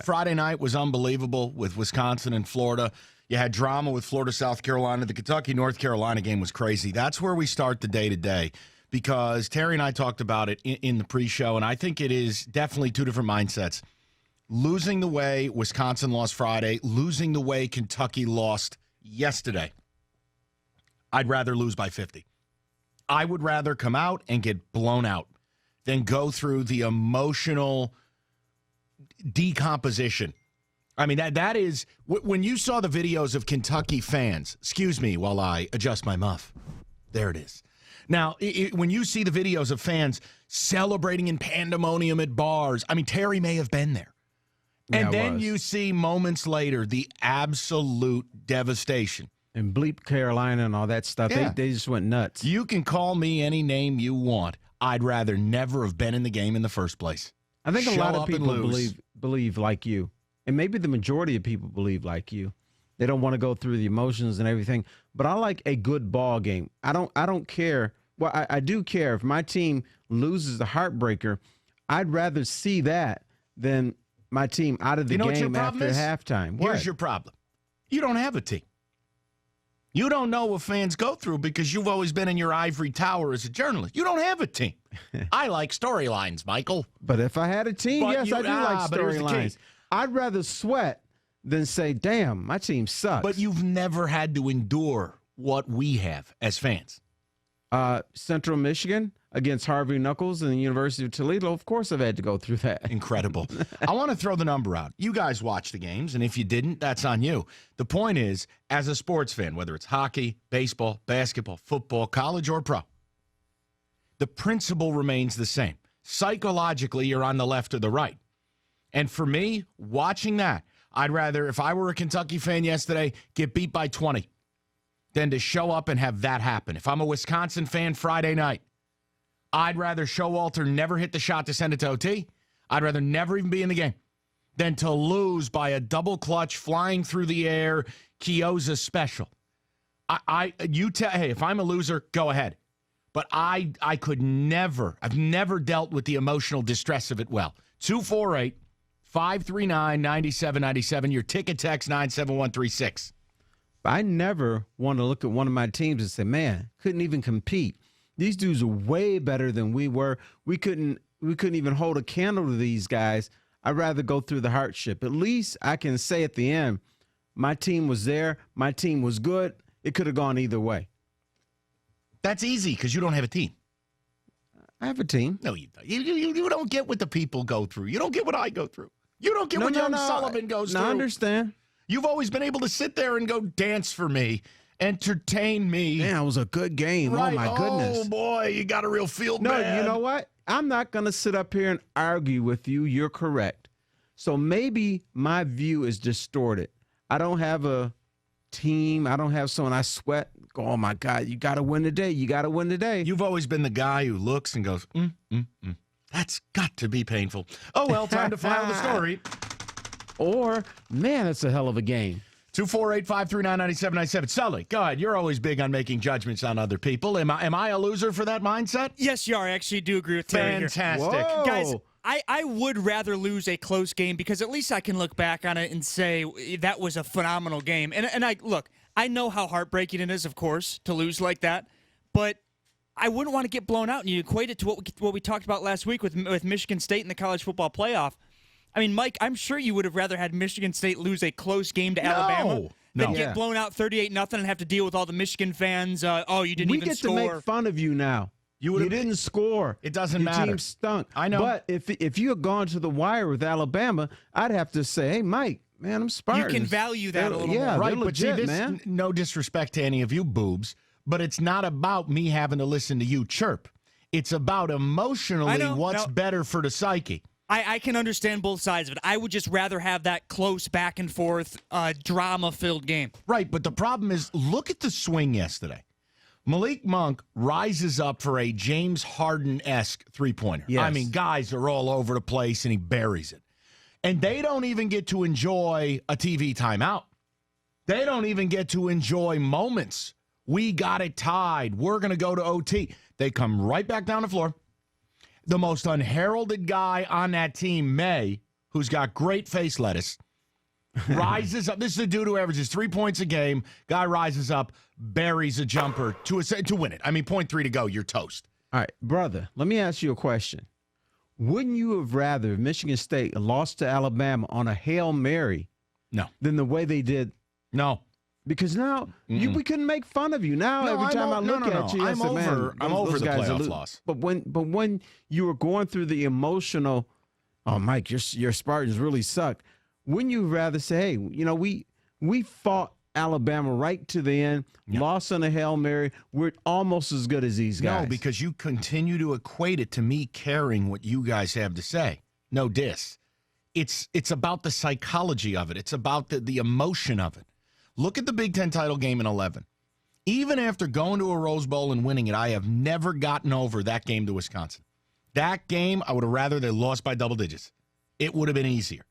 Friday night was unbelievable with Wisconsin and Florida. You had drama with Florida, South Carolina. The Kentucky-North Carolina game was crazy. That's where we start the day today because Terry and I talked about it in the pre-show, and I think it is definitely two different mindsets. Losing the way Wisconsin lost Friday, losing the way Kentucky lost yesterday. I'd rather lose by 50. I would rather come out and get blown out than go through the emotional decomposition. I mean, that is, when you saw the videos of Kentucky fans, excuse me while I adjust my muff. There it is. Now, when you see the videos of fans celebrating in pandemonium at bars, I mean, Terry may have been there. And then you see moments later the absolute devastation. And bleep Carolina and all that stuff. Yeah. They just went nuts. You can call me any name you want. I'd rather never have been in the game in the first place. I think a lot of people believe like you. And maybe the majority of people believe like you. They don't want to go through the emotions and everything. But I like a good ball game. I don't care. Well, I do care if my team loses the heartbreaker. I'd rather see that than my team out of the game after halftime. Here's your problem. You don't have a team. You don't know what fans go through because you've always been in your ivory tower as a journalist. You don't have a team. I like storylines, Michael. But if I had a team, yes, I do like storylines. I'd rather sweat than say, damn, my team sucks. But you've never had to endure what we have as fans. Central Michigan against Harvey Knuckles and the University of Toledo, of course I've had to go through that. Incredible. I want to throw the number out. You guys watch the games, and if you didn't, that's on you. The point is, as a sports fan, whether it's hockey, baseball, basketball, football, college, or pro, the principle remains the same. Psychologically, you're on the left or the right. And for me, watching that, I'd rather, if I were a Kentucky fan yesterday, get beat by 20 than to show up and have that happen. If I'm a Wisconsin fan Friday night, I'd rather Showalter never hit the shot to send it to OT. I'd rather never even be in the game than to lose by a double clutch flying through the air, Chiozza special. Hey, if I'm a loser, go ahead. But I could never, I've never dealt with the emotional distress of it well. 248-539-9797. Your ticket text 97136. I never want to look at one of my teams and say, man, couldn't even compete. These dudes are way better than we were. We couldn't even hold a candle to these guys. I'd rather go through the hardship. At least I can say at the end, my team was there. My team was good. It could have gone either way. That's easy because you don't have a team. I have a team. No, you don't. You don't get what the people go through. You don't get what I go through. You don't get what young Sullivan goes through. I understand. You've always been able to sit there and go dance for me, entertain me. Man, it was a good game. Right. Oh, my goodness. Oh, boy, you got a real feel bad. No, you know what? I'm not going to sit up here and argue with you. You're correct. So maybe my view is distorted. I don't have a team. I don't have someone I sweat. Oh, my God, you got to win today. You got to win today. You've always been the guy who looks and goes, That's got to be painful. Oh, well, time to file the story. Or, man, that's a hell of a game. 248-539-9797. Sully, go ahead. You're always big on making judgments on other people. Am I a loser for that mindset? Yes, you are. I actually do agree with Terry here. Fantastic. Guys, I would rather lose a close game because at least I can look back on it and say that was a phenomenal game. And I know how heartbreaking it is, of course, to lose like that, but I wouldn't want to get blown out. And you equate it to what we talked about last week with Michigan State in the college football playoff. I mean, Mike, I'm sure you would have rather had Michigan State lose a close game to Alabama than get blown out 38-0 and have to deal with all the Michigan fans. You didn't even score. We get to make fun of you now. You didn't score. It doesn't matter. Your team stunk. I know. But if you had gone to the wire with Alabama, I'd have to say, hey, Mike, man, I'm Spartans. You can value that a little more. Right, legit, but see, man. No disrespect to any of you boobs, but it's not about me having to listen to you chirp. It's about emotionally what's better for the psyche. I can understand both sides of it. I would just rather have that close back and forth, drama-filled game. Right, but the problem is, look at the swing yesterday. Malik Monk rises up for a James Harden-esque three-pointer. Yes. I mean, guys are all over the place, and he buries it. And they don't even get to enjoy a TV timeout. They don't even get to enjoy moments. We got it tied. We're going to go to OT. They come right back down the floor. The most unheralded guy on that team, May, who's got great face lettuce, rises up. This is a dude who averages 3 points a game. Guy rises up, buries a jumper to win it. I mean, 0.3 to go. You're toast. All right, brother, let me ask you a question. Wouldn't you have rather if Michigan State lost to Alabama on a Hail Mary No. than the way they did? No. Because now we couldn't make fun of you. Now every time I look at you, I say, man, I'm over the guys playoff loss. But when you were going through the emotional, oh, Mike, your Spartans really suck. Wouldn't you rather say, hey, we fought Alabama right to the end, lost on a Hail Mary. We're almost as good as these guys. No, because you continue to equate it to me caring what you guys have to say. No diss. It's about the psychology of it. It's about the emotion of it. Look at the Big Ten title game in 11. Even after going to a Rose Bowl and winning it, I have never gotten over that game to Wisconsin. That game, I would have rather they lost by double digits. It would have been easier.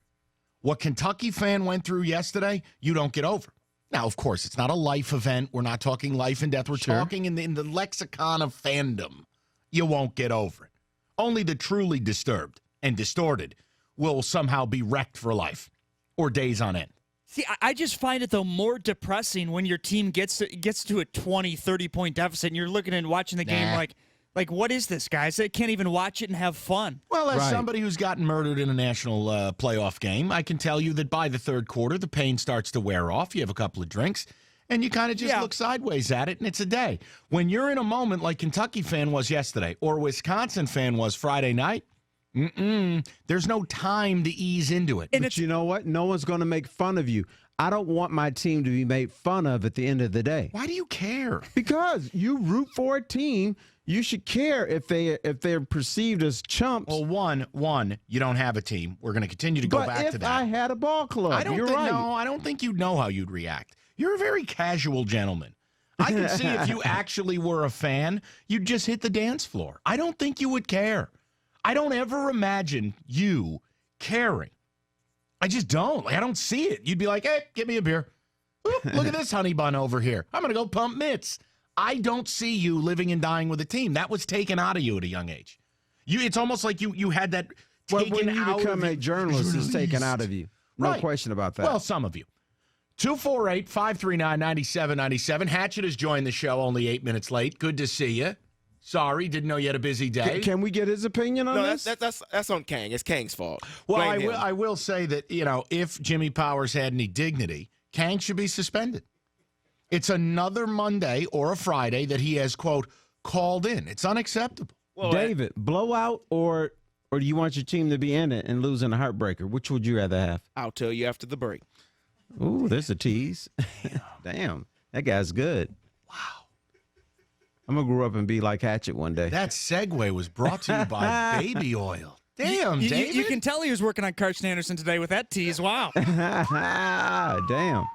What Kentucky fan went through yesterday, you don't get over. Now, of course, it's not a life event. We're not talking life and death. We're talking in the lexicon of fandom. You won't get over it. Only the truly disturbed and distorted will somehow be wrecked for life or days on end. See, I just find it, though, more depressing when your team gets to a 20, 30-point deficit, and you're looking and watching the game like, what is this, guys? They can't even watch it and have fun. Well, as somebody who's gotten murdered in a national playoff game, I can tell you that by the third quarter, the pain starts to wear off. You have a couple of drinks, and you kind of just look sideways at it, and it's a day. When you're in a moment like Kentucky fan was yesterday or Wisconsin fan was Friday night, there's no time to ease into it. But you know what? No one's going to make fun of you. I don't want my team to be made fun of at the end of the day. Why do you care? Because you root for a team, you should care if they're perceived as chumps. Well, one, you don't have a team. We're going to continue to go back to that. But if I had a ball club, you're right. No, I don't think you'd know how you'd react. You're a very casual gentleman. I can see if you actually were a fan, you'd just hit the dance floor. I don't think you would care. I don't ever imagine you caring. I just don't. I don't see it. You'd be like, hey, give me a beer. Oop, look at this honey bun over here. I'm going to go pump mitts. I don't see you living and dying with a team. That was taken out of you at a young age. It's almost like you had that taken when you out become of a journalist, it's taken out of you. No question about that. Well, some of you. 248-539-9797. Hatchet has joined the show only 8 minutes late. Good to see you. Sorry, didn't know you had a busy day. Can we get his opinion on this? That's on Kang. It's Kang's fault. Well, I will say that, if Jimmy Powers had any dignity, Kang should be suspended. It's another Monday or a Friday that he has, quote, called in. It's unacceptable. Well, David, blowout or do you want your team to be in it and losing a heartbreaker? Which would you rather have? I'll tell you after the break. Ooh, there's a tease. Damn, that guy's good. Wow. I'm going to grow up and be like Hatchet one day. That segue was brought to you by Baby Oil. Damn, David. You can tell he was working on Carson Anderson today with that tease. Wow. Damn.